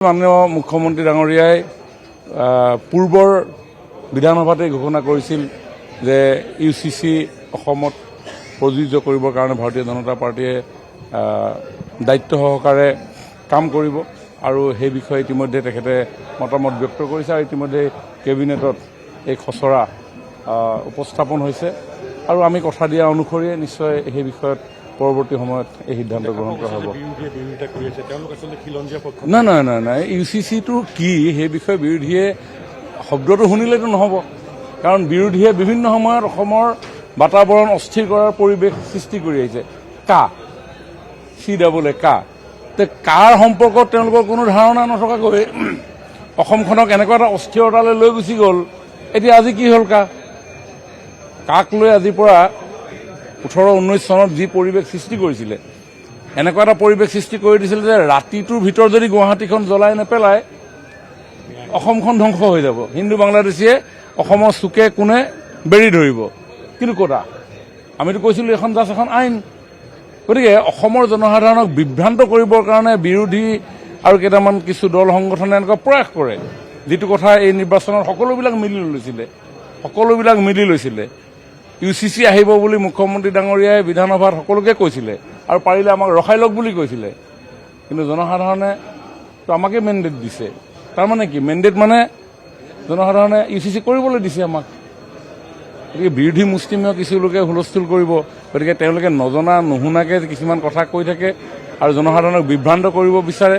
মাননীয় মুখ্যমন্ত্ৰী ডাঙৰীয়াই পূৰ্বৰ বিধানসভাতে ঘোষণা কৰিছিল যে ইউচিচি অসমত প্ৰযোজ্য কৰিবৰ কাৰণে ভাৰতীয় জনতা পাৰ্টীয়ে দায়িত্ব সহকাৰে কাম কৰিব আৰু সেই বিষয়ে ইতিমধ্যে তেখেতে মতামত ব্যক্ত কৰিছে আৰু ইতিমধ্যে কেবিনেটত এই খচৰা উপস্থাপন হৈছে আৰু আমি কথা দিয়া অনুসৰিয়ে নিশ্চয় সেই বিষয়ত পৰৱৰ্তী সময়ত এই সিদ্ধান্ত গ্ৰহণ কৰা হ'ব। নাই ইউচিচিটো কি সেই বিষয়ে বিৰোধীয়ে শব্দটো শুনিলেতো নহ'ব, কাৰণ বিৰোধীয়ে বিভিন্ন সময়ত অসমৰ বাতাবৰণ অস্থিৰ কৰাৰ পৰিৱেশ সৃষ্টি কৰি আহিছে। কাৰ সম্পৰ্কত তেওঁলোকৰ কোনো ধাৰণা নথকাকৈ অসমখনক এনেকুৱা এটা অস্থিৰতালৈ লৈ গুচি গ'ল। এতিয়া আজি কি হ'ল কাক লৈ আজিৰ পৰা 18-19 চনত যি পৰিৱেশ সৃষ্টি কৰিছিলে, এনেকুৱা এটা পৰিৱেশ সৃষ্টি কৰি দিছিল যে ৰাতিটোৰ ভিতৰত যদি গুৱাহাটীখন জ্বলাই নেপেলায় অসমখন ধ্বংস হৈ যাব। হিন্দু বাংলাদেশীয়ে অসমৰ চুকে কোণে বেৰি ধৰিব। কিন্তু ক'তা আমিতো কৈছিলোঁ এখন জাষ্ট এখন আইন। গতিকে অসমৰ জনসাধাৰণক বিভ্ৰান্ত কৰিবৰ কাৰণে বিৰোধী আৰু কেইটামান কিছু দল সংগঠনে এনেকুৱা প্ৰয়াস কৰে, যিটো কথা এই নিৰ্বাচনত সকলোবিলাক মিলি লৈছিলে। ইউচিচি আহিব বুলি মুখ্যমন্ত্ৰী ডাঙৰীয়াই বিধানসভাত সকলোকে কৈছিলে আৰু পাৰিলে আমাক ৰখাই লওক বুলি কৈছিলে। কিন্তু জনসাধাৰণে আমাকে মেণ্ডেট দিছে। তাৰমানে কি? মেণ্ডেট মানে জনসাধাৰণে ইউচিচি কৰিবলৈ দিছে আমাক। গতিকে বিৰোধী মুষ্টিমেয় কিছু লোকে হুলস্থুল কৰিব, গতিকে তেওঁলোকে নজনা নুশুনাকে কিছুমান কথা কৈ থাকে আৰু জনসাধাৰণক বিভ্ৰান্ত কৰিব বিচাৰে,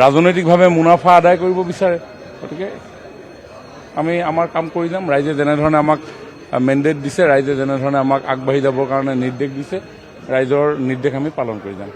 ৰাজনৈতিকভাৱে মুনাফা আদায় কৰিব বিচাৰে। গতিকে আমি আমাৰ কাম কৰি যাম। ৰাইজে যেনেধৰণে আমাক মেণ্ডেট দিছে, ৰাইজে যেনেধৰণে আমাক আগবাঢ়ি যাবৰ কাৰণে নিৰ্দেশ দিছে, ৰাইজৰ নিৰ্দেশ আমি পালন কৰি যাম।